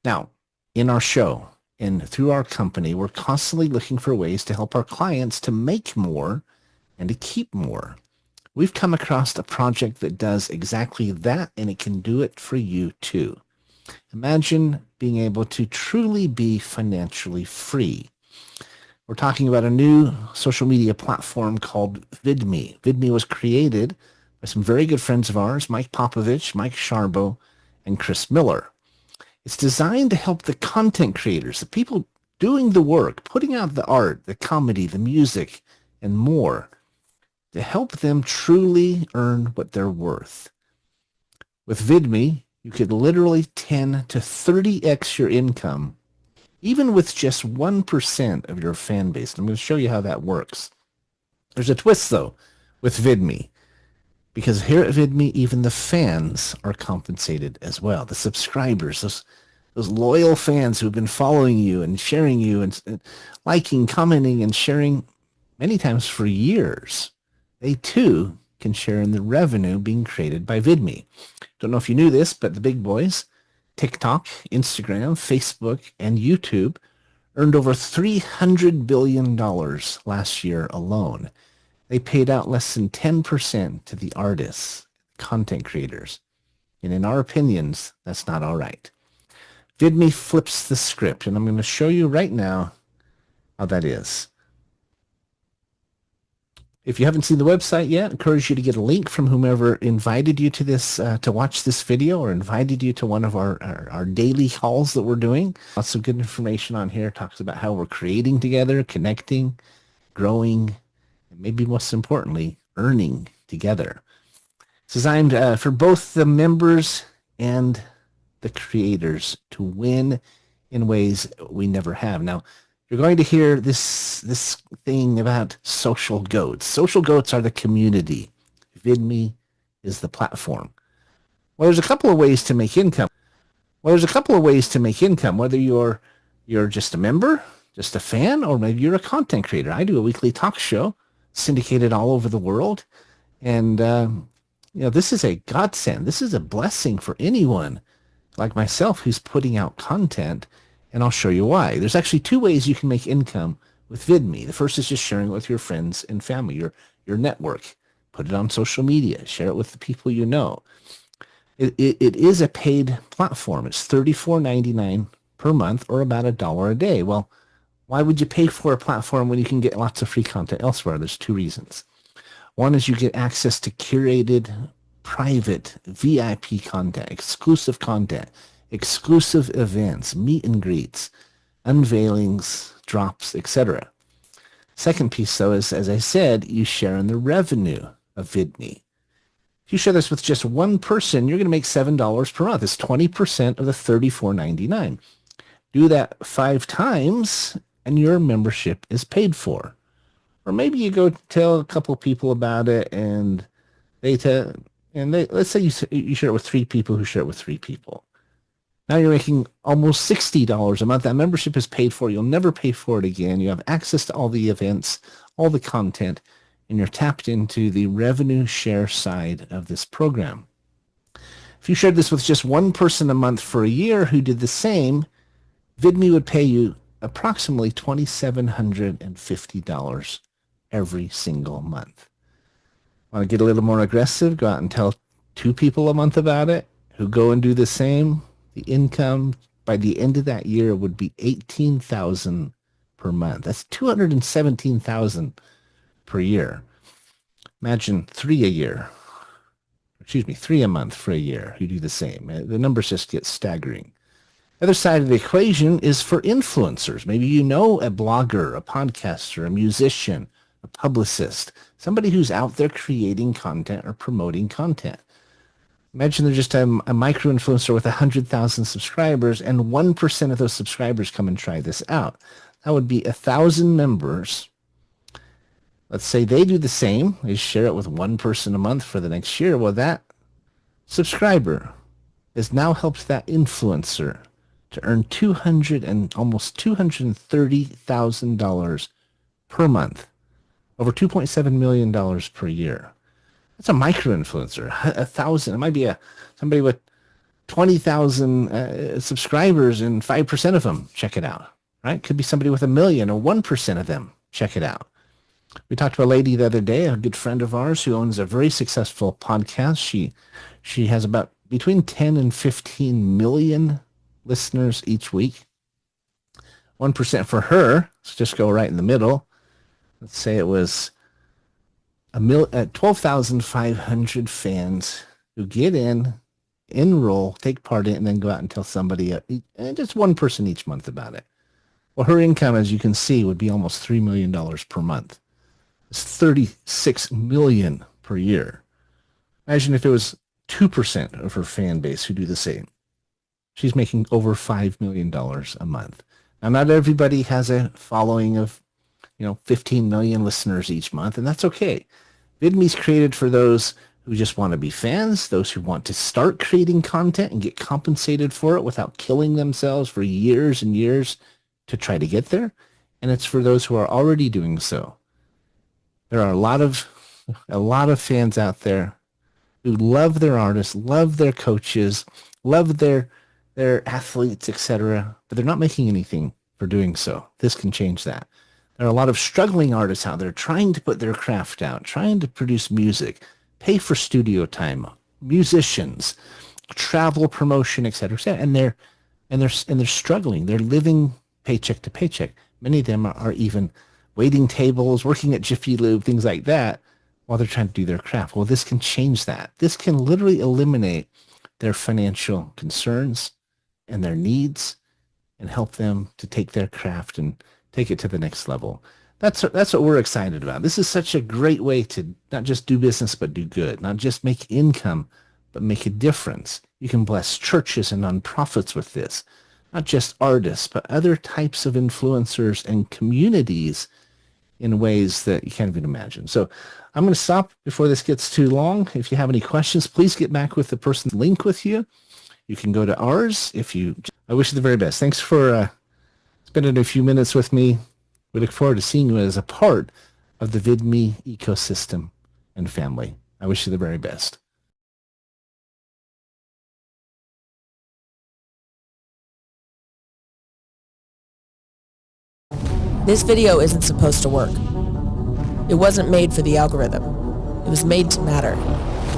Now, in our show and through our company, we're constantly looking for ways to help our clients to make more and to keep more. We've come across a project that does exactly that, and it can do it for you too. Imagine being able to truly be financially free. We're talking about a new social media platform called Vidme. Vidme was created by some very good friends of ours, Mike Popovich, Mike Sharbo, and Chris Miller. It's designed to help the content creators, the people doing the work, putting out the art, the comedy, the music, and more, to help them truly earn what they're worth. With Vidme, you could literally 10 to 30x your income, even with just 1% of your fan base. I'm going to show you how that works. There's a twist, though, with Vidme, because here at Vidme, even the fans are compensated as well. The subscribers, those loyal fans who've been following you and sharing you and liking, commenting, and sharing many times for years, they too can share in the revenue being created by Vidme. Don't know if you knew this, but the big boys, TikTok, Instagram, Facebook, and YouTube, earned over $300 billion last year alone. They paid out less than 10% to the artists, content creators. And in our opinions, that's not all right. Vidme flips the script, and I'm going to show you right now how that is. If you haven't seen the website yet, I encourage you to get a link from whomever invited you to this, to watch this video, or invited you to one of our daily calls that we're doing. Lots of good information on here. Talks about how we're creating together, connecting, growing, and maybe most importantly, earning together. It's designed for both the members and the creators to win in ways we never have. Now, you're going to hear this thing about social goats. Social goats are the community. Vidme is the platform. Well, there's a couple of ways to make income. Whether you're just a member, just a fan, or maybe you're a content creator. I do a weekly talk show syndicated all over the world. And, this is a godsend. This is a blessing for anyone like myself who's putting out content. And I'll show you why. There's actually two ways you can make income with Vidme. The first is just sharing it with your friends and family, your network. Put it on social media. Share it with the people you know. It is a paid platform. It's $34.99 per month, or about $1 a day. Well, why would you pay for a platform when you can get lots of free content elsewhere? There's two reasons. One is you get access to curated, private, VIP content, exclusive events, meet and greets, unveilings, drops, etc. Second piece, though, is, as I said, you share in the revenue of Vidme. If you share this with just one person, you're going to make $7 per month. It's 20% of the $34.99. Do that 5 times, and your membership is paid for. Or maybe you go tell a couple people about it, and let's say you share it with 3 people who share it with 3 people. Now you're making almost $60 a month. That membership is paid for. You'll never pay for it again. You have access to all the events, all the content, and you're tapped into the revenue share side of this program. If you shared this with just one person a month for a year who did the same, Vidme would pay you approximately $2,750 every single month. Want to get a little more aggressive? Go out and tell 2 people a month about it who go and do the same. The income by the end of that year would be $18,000 per month. That's $217,000 per year. Imagine 3 a year. 3 a month for a year who do the same. The numbers just get staggering. The other side of the equation is for influencers. Maybe you know a blogger, a podcaster, a musician, a publicist, somebody who's out there creating content or promoting content. Imagine they're just a micro-influencer with 100,000 subscribers, and 1% of those subscribers come and try this out. That would be 1,000 members. Let's say they do the same. They share it with one person a month for the next year. Well, that subscriber has now helped that influencer to earn almost $230,000 per month, over $2.7 million per year. That's a micro-influencer. 1,000. It might be somebody with 20,000 subscribers and 5% of them check it out, right? Could be somebody with 1 million or 1% of them check it out. We talked to a lady the other day, a good friend of ours who owns a very successful podcast. She has about between 10 and 15 million listeners each week. 1% for her, let's just go right in the middle. Let's say it was 12,500 fans who get in, enroll, take part in it, and then go out and tell somebody, just one person each month about it. Well, her income, as you can see, would be almost $3 million per month. It's 36 million per year. Imagine if it was 2% of her fan base who do the same. She's making over $5 million a month. Now, not everybody has a following of, 15 million listeners each month, and that's okay. Vidme's created for those who just want to be fans, those who want to start creating content and get compensated for it without killing themselves for years and years to try to get there. And it's for those who are already doing so. There are a lot of fans out there who love their artists, love their coaches, love their athletes, etc., but they're not making anything for doing so. This can change that. There are a lot of struggling artists out there trying to put their craft out, trying to produce music, pay for studio time, musicians, travel, promotion, etc., and they're struggling. They're living paycheck to paycheck. Many of them are even waiting tables, working at Jiffy Lube, things like that, while they're trying to do their craft. Well, this can change that. This can literally eliminate their financial concerns and their needs and help them to take their craft and take it to the next level. That's what we're excited about. This is such a great way to not just do business, but do good, not just make income, but make a difference. You can bless churches and nonprofits with this, not just artists, but other types of influencers and communities in ways that you can't even imagine. So I'm going to stop before this gets too long. If you have any questions, please get back with the person link with you. You can go to ours. I wish you the very best. Thanks for spending a few minutes with me. We look forward to seeing you as a part of the Vidme ecosystem and family. I wish you the very best. This video isn't supposed to work. It wasn't made for the algorithm. It was made to matter.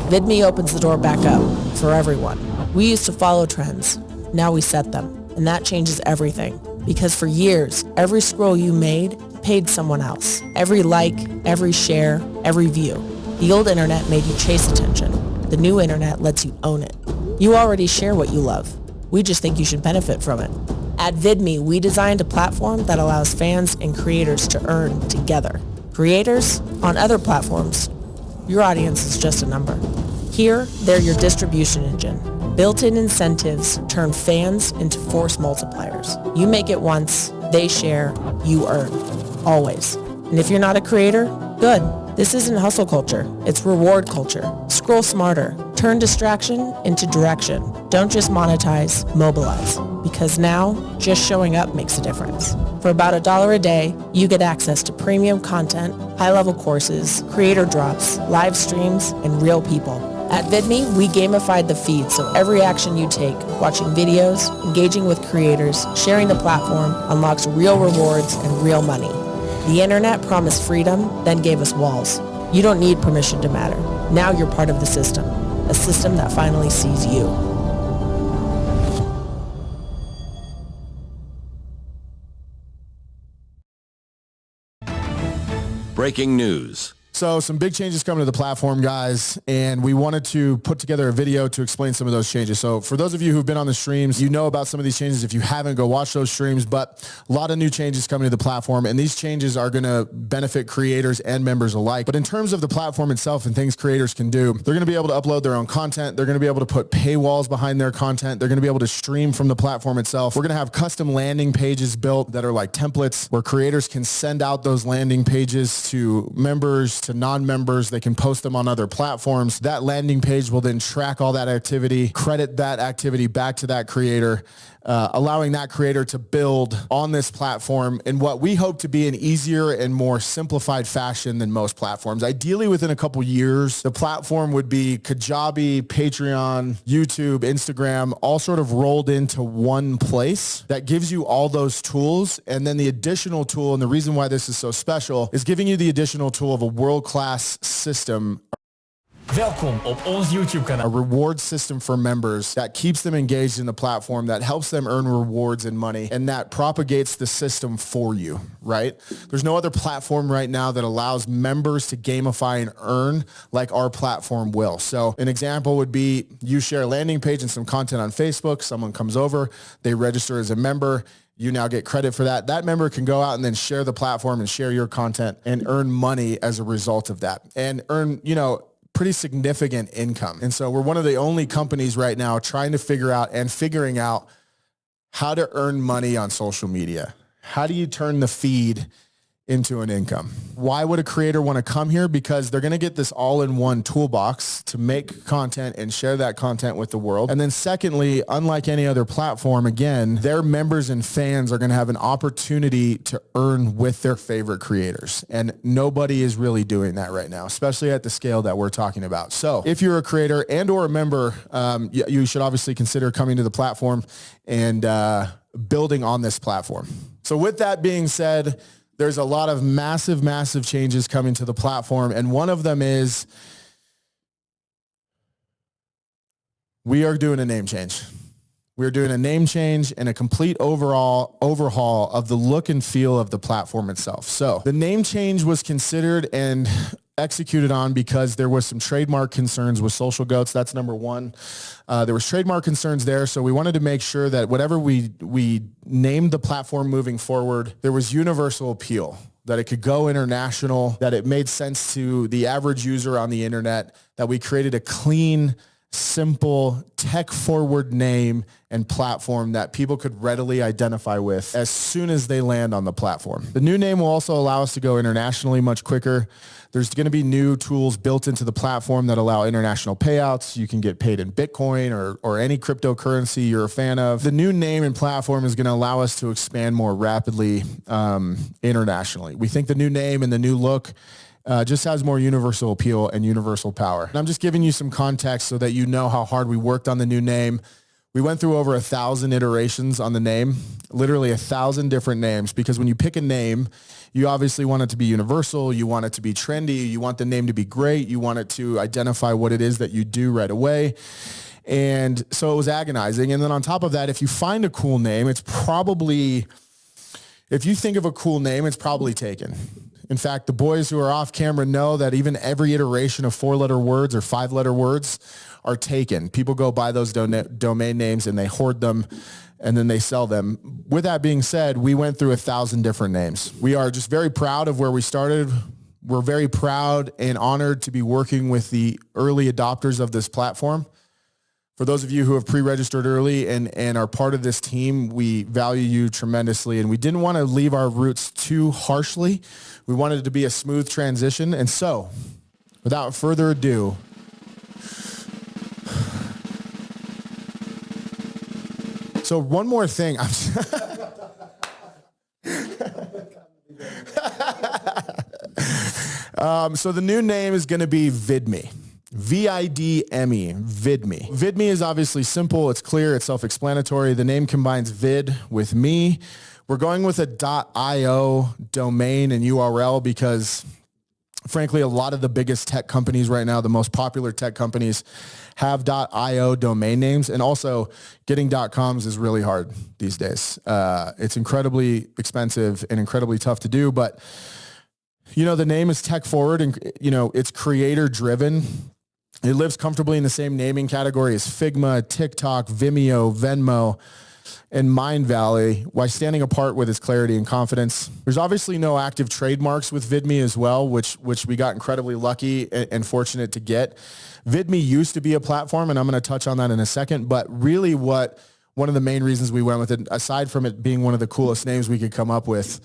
Vidme opens the door back up for everyone. We used to follow trends. Now we set them. And that changes everything. Because for years, every scroll you made paid someone else. Every like, every share, every view. The old internet made you chase attention. The new internet lets you own it. You already share what you love. We just think you should benefit from it. At Vidme, we designed a platform that allows fans and creators to earn together. Creators, on other platforms, your audience is just a number. Here, they're your distribution engine. Built-in incentives turn fans into force multipliers. You make it once, they share, you earn. Always. And if you're not a creator, good. This isn't hustle culture. It's reward culture. Scroll smarter. Turn distraction into direction. Don't just monetize, mobilize. Because now, just showing up makes a difference. For about $1 a day, you get access to premium content, high-level courses, creator drops, live streams, and real people. At Vidme, we gamified the feed, so every action you take, watching videos, engaging with creators, sharing the platform, unlocks real rewards and real money. The internet promised freedom, then gave us walls. You don't need permission to matter. Now you're part of the system, a system that finally sees you. Breaking news. So some big changes coming to the platform, guys, and we wanted to put together a video to explain some of those changes. So for those of you who've been on the streams, you know about some of these changes. If you haven't, go watch those streams, but a lot of new changes coming to the platform, and these changes are going to benefit creators and members alike. But in terms of the platform itself and things creators can do, they're going to be able to upload their own content. They're going to be able to put paywalls behind their content. They're going to be able to stream from the platform itself. We're going to have custom landing pages built that are like templates where creators can send out those landing pages to members, to non-members. They can post them on other platforms. That landing page will then track all that activity, credit that activity back to that creator, allowing that creator to build on this platform in what we hope to be an easier and more simplified fashion than most platforms. Ideally, within a couple years, the platform would be Kajabi, Patreon, YouTube, Instagram, all sort of rolled into one place that gives you all those tools. And then the additional tool, and the reason why this is so special, is giving you the additional tool of a world-class system. Welkom op ons YouTube-kanaal. A reward system for members that keeps them engaged in the platform, that helps them earn rewards and money, and that propagates the system for you, right? There's no other platform right now that allows members to gamify and earn like our platform will. So an example would be you share a landing page and some content on Facebook. Someone comes over, they register as a member. You now get credit for that. That member can go out and then share the platform and share your content and earn money as a result of that, and earn, pretty significant income. And so we're one of the only companies right now trying to figuring out how to earn money on social media. How do you turn the feed into an income? Why would a creator want to come here? Because they're going to get this all-in-one toolbox to make content and share that content with the world. And then secondly, unlike any other platform, again, their members and fans are going to have an opportunity to earn with their favorite creators. And nobody is really doing that right now, especially at the scale that we're talking about. So if you're a creator and or a member, you should obviously consider coming to the platform and building on this platform. So with that being said, there's a lot of massive, massive changes coming to the platform. And one of them is we are doing a name change. We're doing a name change and a complete overall overhaul of the look and feel of the platform itself. So the name change was considered and executed on because there was some trademark concerns with Social Goats. That's number one. There was trademark concerns there. So we wanted to make sure that whatever we named the platform moving forward, there was universal appeal, that it could go international, that it made sense to the average user on the internet, that we created a clean, simple, tech-forward name and platform that people could readily identify with as soon as they land on the platform. The new name will also allow us to go internationally much quicker. There's going to be new tools built into the platform that allow international payouts. You can get paid in Bitcoin or any cryptocurrency you're a fan of. The new name and platform is going to allow us to expand more rapidly internationally. We think the new name and the new look just has more universal appeal and universal power. And I'm just giving you some context so that you know how hard we worked on the new name. We went through over 1,000 iterations on the name, literally 1,000 different names, because when you pick a name, you obviously want it to be universal. You want it to be trendy. You want the name to be great. You want it to identify what it is that you do right away. And so it was agonizing. And then on top of that, if you find a cool name, if you think of a cool name, it's probably taken. In fact, the boys who are off camera know that even every iteration of 4-letter words or 5-letter words are taken. People go buy those domain names and they hoard them and then they sell them. With that being said, we went through 1,000 different names. We are just very proud of where we started. We're very proud and honored to be working with the early adopters of this platform. For those of you who have pre-registered early and are part of this team, we value you tremendously. And we didn't want to leave our roots too harshly. We wanted it to be a smooth transition. And so, without further ado, so one more thing. So the new name is going to be Vidme. V-I-D-M-E, Vidme. Vidme is obviously simple. It's clear. It's self-explanatory. The name combines vid with me. We're going with a .io domain and URL because, frankly, a lot of the biggest tech companies right now, the most popular tech companies, have .io domain names. And also, getting .coms is really hard these days. It's incredibly expensive and incredibly tough to do. But, the name is tech forward and, it's creator driven. It lives comfortably in the same naming category as Figma, TikTok, Vimeo, Venmo, and Mindvalley, while standing apart with its clarity and confidence. There's obviously no active trademarks with Vidme as well, which we got incredibly lucky and fortunate to get. Vidme used to be a platform, and I'm going to touch on that in a second, but really one of the main reasons we went with it, aside from it being one of the coolest names we could come up with,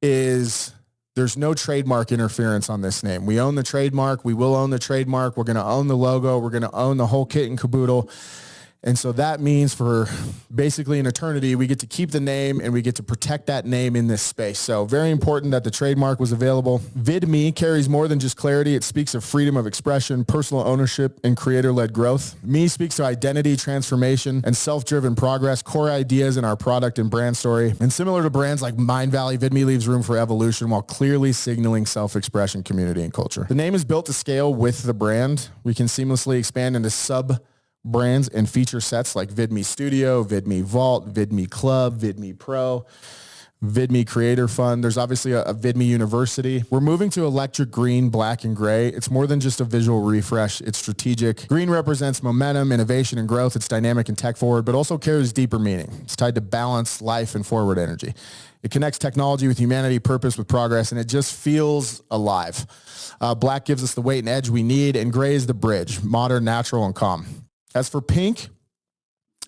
is There's no trademark interference on this name. We own the trademark. We will own the trademark. We're going to own the logo. We're going to own the whole kit and caboodle. And so that means for basically an eternity, we get to keep the name and we get to protect that name in this space. So very important that the trademark was available. Vidme carries more than just clarity. It speaks of freedom of expression, personal ownership, and creator-led growth. Me speaks to identity, transformation, and self-driven progress, core ideas in our product and brand story. And similar to brands like Mind Valley, Vidme leaves room for evolution while clearly signaling self-expression, community, and culture. The name is built to scale with the brand. We can seamlessly expand into brands and feature sets like Vidme Studio, Vidme Vault, Vidme Club, Vidme Pro, Vidme Creator Fund. There's obviously a Vidme University. We're moving to electric green, black, and gray. It's more than just a visual refresh. It's strategic. Green represents momentum, innovation, and growth. It's dynamic and tech forward, but also carries deeper meaning. It's tied to balance, life, and forward energy. It connects technology with humanity, purpose with progress, and it just feels alive. Black gives us the weight and edge we need, and gray is the bridge, modern, natural, and calm. As for pink,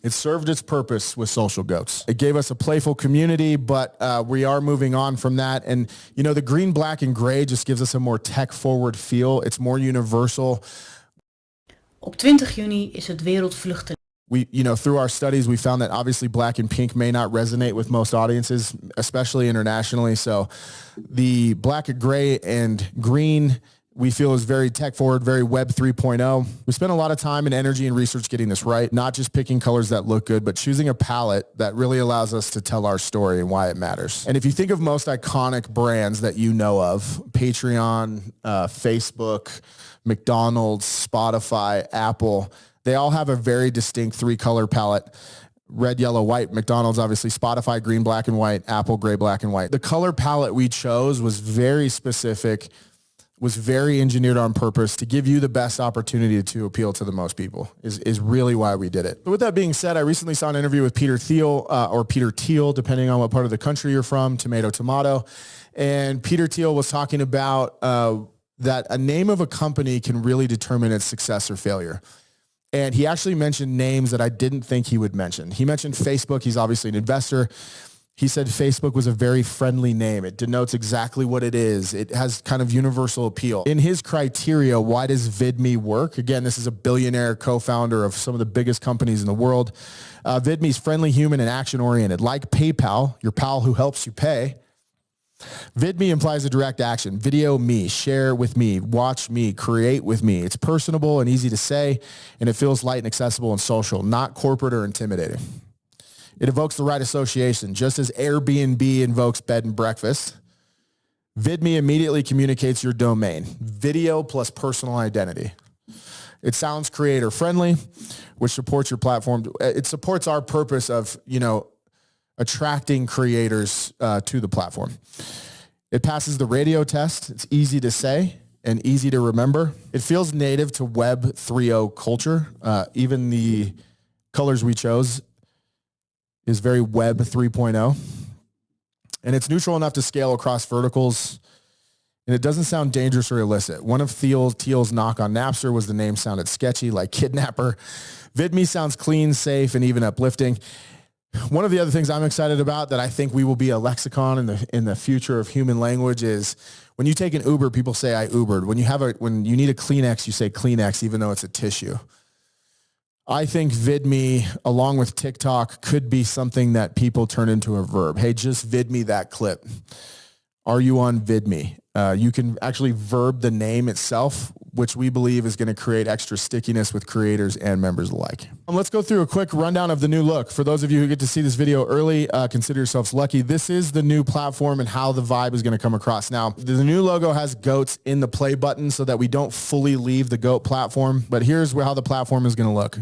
it served its purpose with Social Goats. It gave us a playful community, but we are moving on from that. And, you know, the green, black, and gray just gives us a more tech-forward feel. It's more universal. Op 20 juni is het Wereldvluchten. Through our studies, we found that obviously black and pink may not resonate with most audiences, especially internationally. So the black, gray, and green we feel is very tech forward, very web 3.0. We spent a lot of time and energy and research getting this right, not just picking colors that look good, but choosing a palette that really allows us to tell our story and why it matters. And if you think of most iconic brands that you know of, Patreon, Facebook, McDonald's, Spotify, Apple, they all have a very distinct 3-color palette. Red, yellow, white. McDonald's, obviously. Spotify, green, black, and white. Apple, gray, black, and white. The color palette we chose was very specific, was very engineered on purpose to give you the best opportunity to appeal to the most people is really why we did it. But with that being said, I recently saw an interview with Peter Thiel, or Peter Thiel, depending on what part of the country you're from, tomato. And Peter Thiel was talking about that a name of a company can really determine its success or failure. And he actually mentioned names that I didn't think he would mention. He mentioned Facebook. He's obviously an investor. He said Facebook was a very friendly name. It denotes exactly what it is. It has kind of universal appeal. In his criteria, why does Vidme work? Again, this is a billionaire co-founder of some of the biggest companies in the world. Vidme's friendly, human, and action-oriented. Like PayPal, your pal who helps you pay, Vidme implies a direct action. Video me, share with me, watch me, create with me. It's personable and easy to say, and it feels light and accessible and social, not corporate or intimidating. It evokes the right association. Just as Airbnb invokes bed and breakfast, Vidme immediately communicates your domain. Video plus personal identity. It sounds creator friendly, which supports your platform. It supports our purpose of, attracting creators to the platform. It passes the radio test. It's easy to say and easy to remember. It feels native to Web 3.0 culture. Even the colors we chose is very Web 3.0. And it's neutral enough to scale across verticals. And it doesn't sound dangerous or illicit. One of Thiel's knock on Napster was the name sounded sketchy, like kidnapper. Vidme sounds clean, safe, and even uplifting. One of the other things I'm excited about that I think we will be a lexicon in the future of human language is when you take an Uber, people say I Ubered. When you need a Kleenex, you say Kleenex, even though it's a tissue. I think Vidme, along with TikTok, could be something that people turn into a verb. Hey, just Vidme that clip. Are you on Vidme? You can actually verb the name itself, which we believe is going to create extra stickiness with creators and members alike. Let's go through a quick rundown of the new look. For those of you who get to see this video early, consider yourselves lucky. This is the new platform and how the vibe is going to come across. Now, the new logo has goats in the play button so that we don't fully leave the goat platform, but here's how the platform is going to look.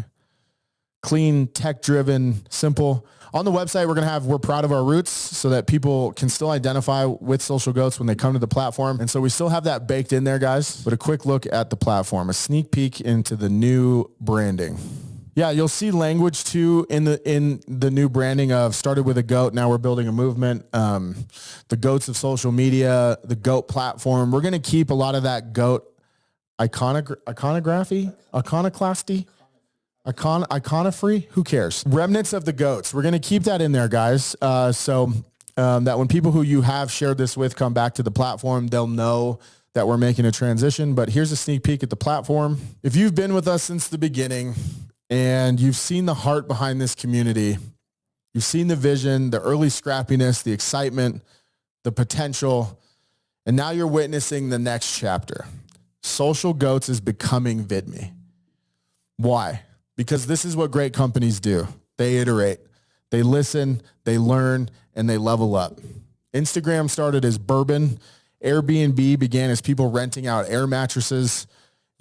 Clean, tech-driven, simple. On the website, we're proud of our roots so that people can still identify with Social Goats when they come to the platform. And so we still have that baked in there, guys. But a quick look at the platform, a sneak peek into the new branding. Yeah, you'll see language too in the new branding of started with a goat. Now we're building a movement. The goats of social media, the goat platform. We're going to keep a lot of that goat iconography, iconography, who cares? Remnants of the goats. We're going to keep that in there, guys. So that when people who you have shared this with come back to the platform, they'll know that we're making a transition. But here's a sneak peek at the platform. If you've been with us since the beginning and you've seen the heart behind this community, you've seen the vision, the early scrappiness, the excitement, the potential, and now you're witnessing the next chapter. Social Goats is becoming Vidme. Why? Because this is what great companies do. They iterate, they listen, they learn, and they level up. Instagram started as bourbon. Airbnb began as people renting out air mattresses.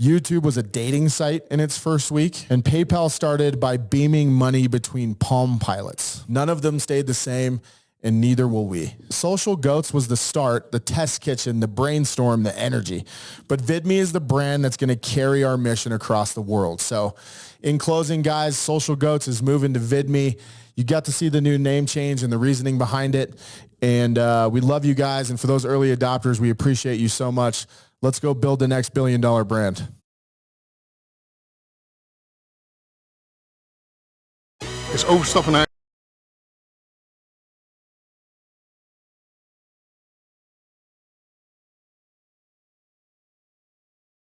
YouTube was a dating site in its first week. And PayPal started by beaming money between Palm Pilots. None of them stayed the same, and neither will we. Social Goats was the start, the test kitchen, the brainstorm, the energy. But Vidme is the brand that's going to carry our mission across the world. So in closing, guys, Social Goats is moving to Vidme. You got to see the new name change and the reasoning behind it. And we love you guys. And for those early adopters, we appreciate you so much. Let's go build the next billion-dollar brand. It's overstopping out.